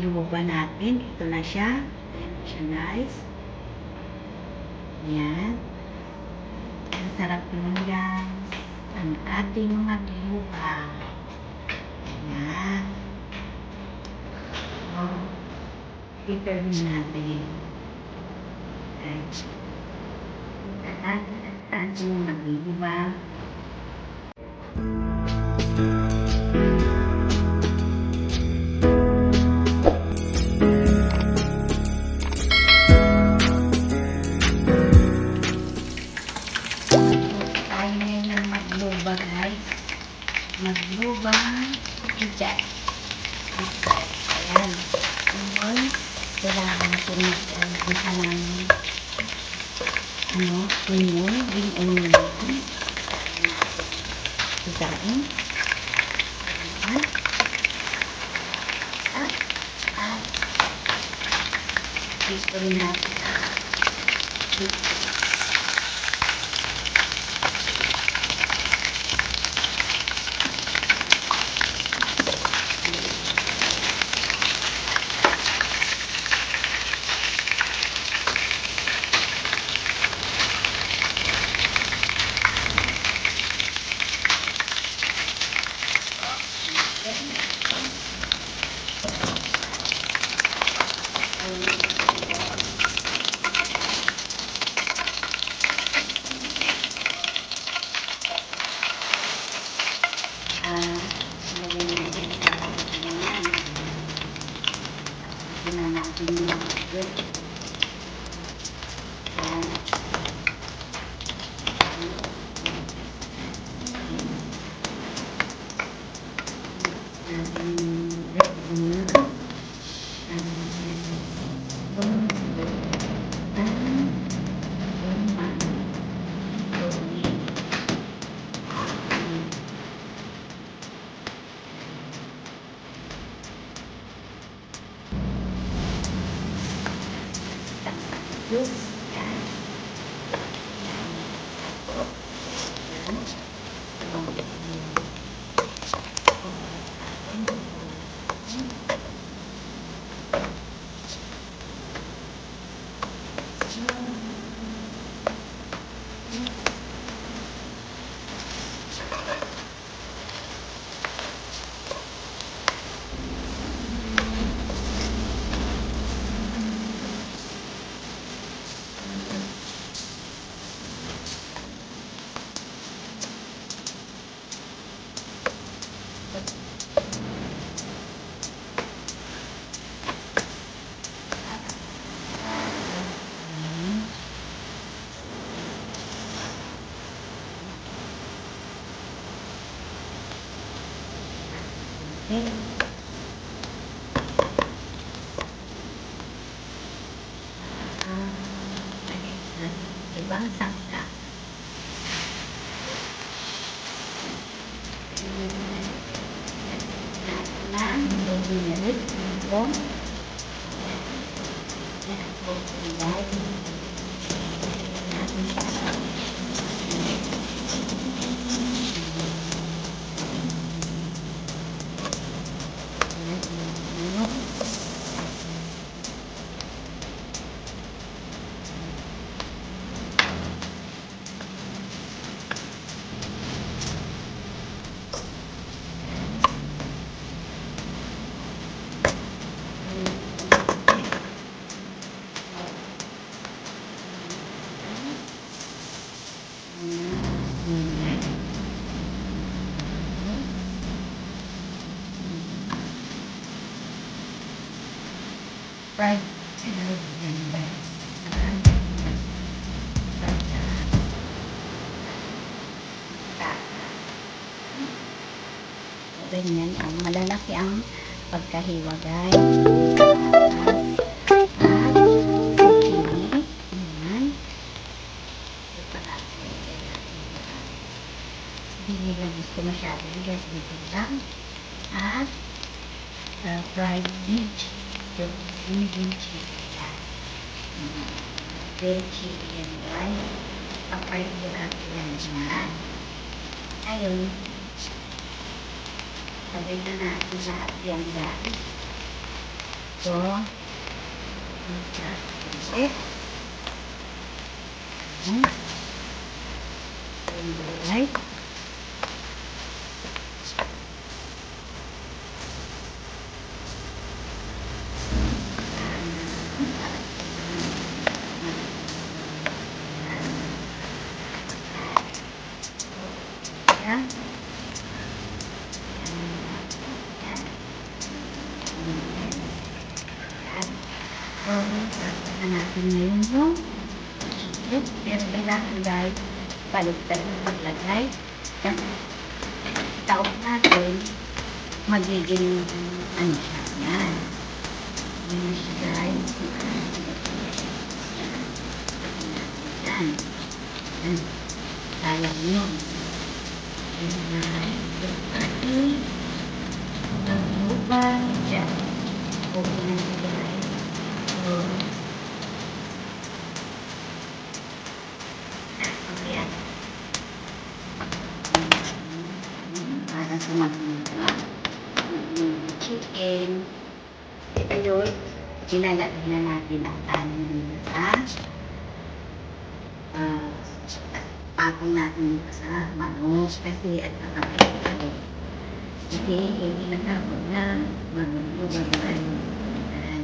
luba natin. Ito na siya. Siya guys. Yan. Ang sarap pinanggan ang ating mga luba. Yan. Oh. Prepare natin. At ating mga luba. Magluba guys. Magluba. Dyan. Ayan. Ngayon, kailangan natin mag-alisa ng onion. Green onion natin. Isain. Ayan. At dito rin natin. Ibang sangka. Fried ganyan ang malalaki ang pagkahiwa guys. At chili. Yan. Ito natin. Hindi nila gusto masyado. Guys, dito lang. At fried beef. Yung green chili yan. Green chili yan guys. Papay natin yan dyan. Ngayon, lagay na natin lahat yan guys. ito. Eh. Alright. Yan. So, na natin ngayon yung chicken. Pero kailangan guys, paligtad ng paglagay. Kasi taok natin, magiging ano siya. Yan. Yan siya guys. Yan. Yan. Sayang yun. Yan guys. Okay. Lubang. Yan. Okay na siya guys. So, ayan. Para sumabuka yung chicken. Ito yun. Ilalagay na natin ang kanin dito sa patong natin dito sa manok. Kasi at nakapagpapalo. Kasi hindi nagkabot na magbabagaan. Ayan.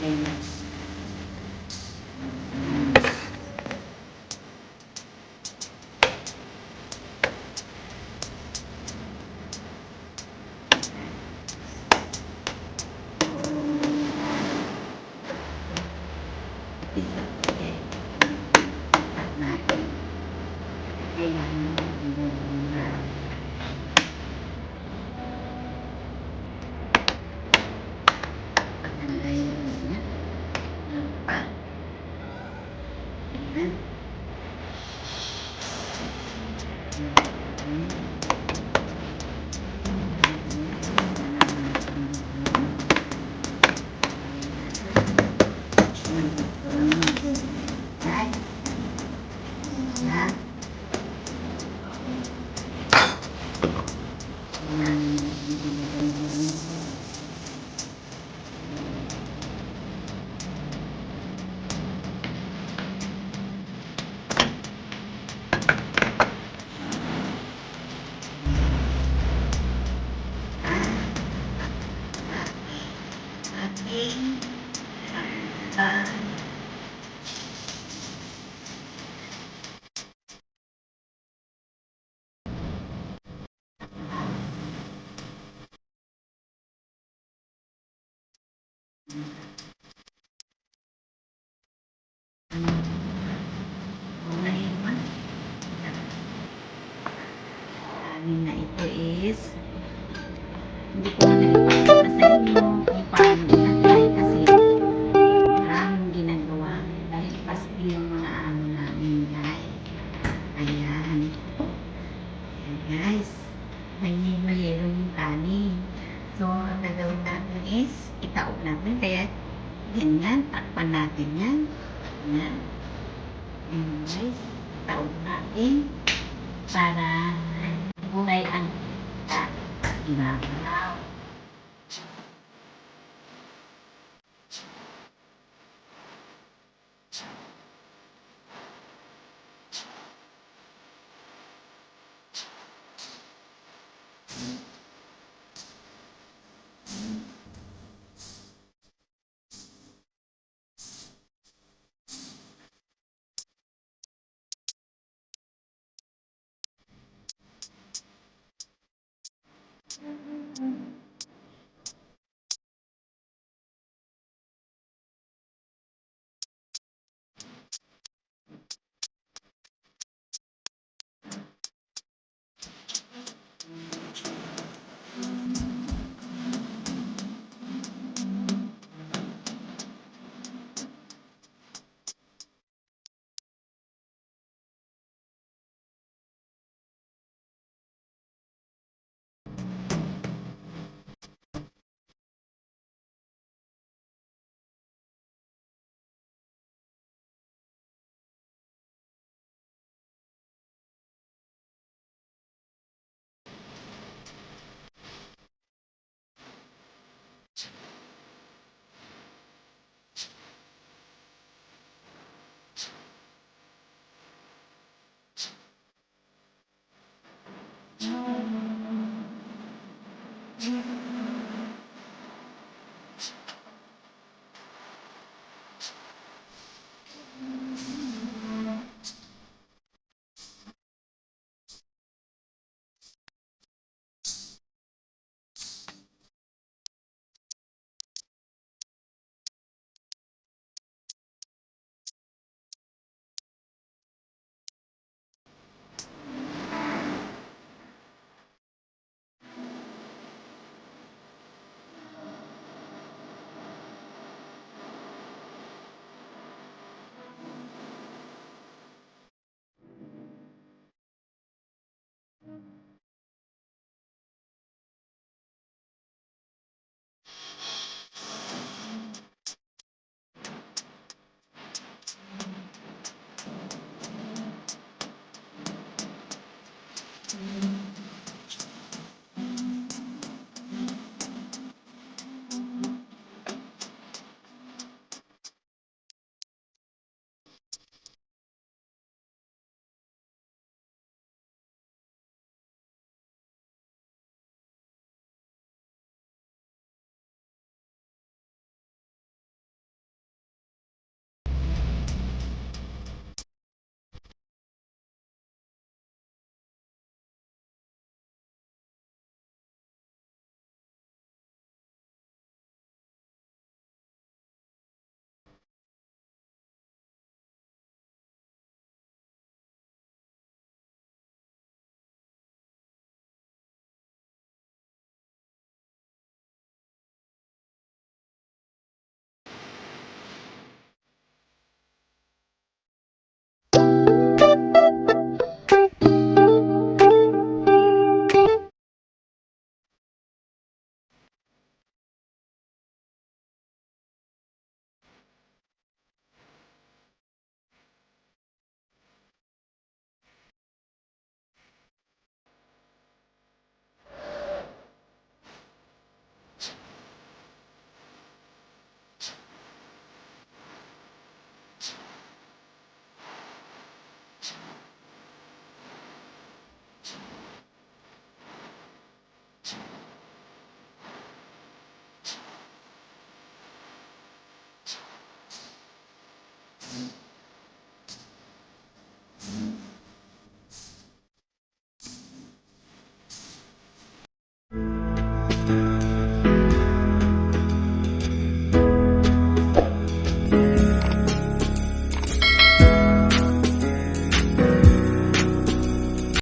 Ayan. Okay. At natin. Ayan. Amin na ito is hindi ko na ipakita sa inyo kung paano ilagay kasi maraming ginagawa dahil paski yung mga ano namin guys. Ayan. Ayan guys. May yelo yung kanin. So, ang gagawin natin is itaob natin kaya ganyan. Takpan natin yan. Yan. Ayan guys. Itaob natin para gulay ang ibabaw.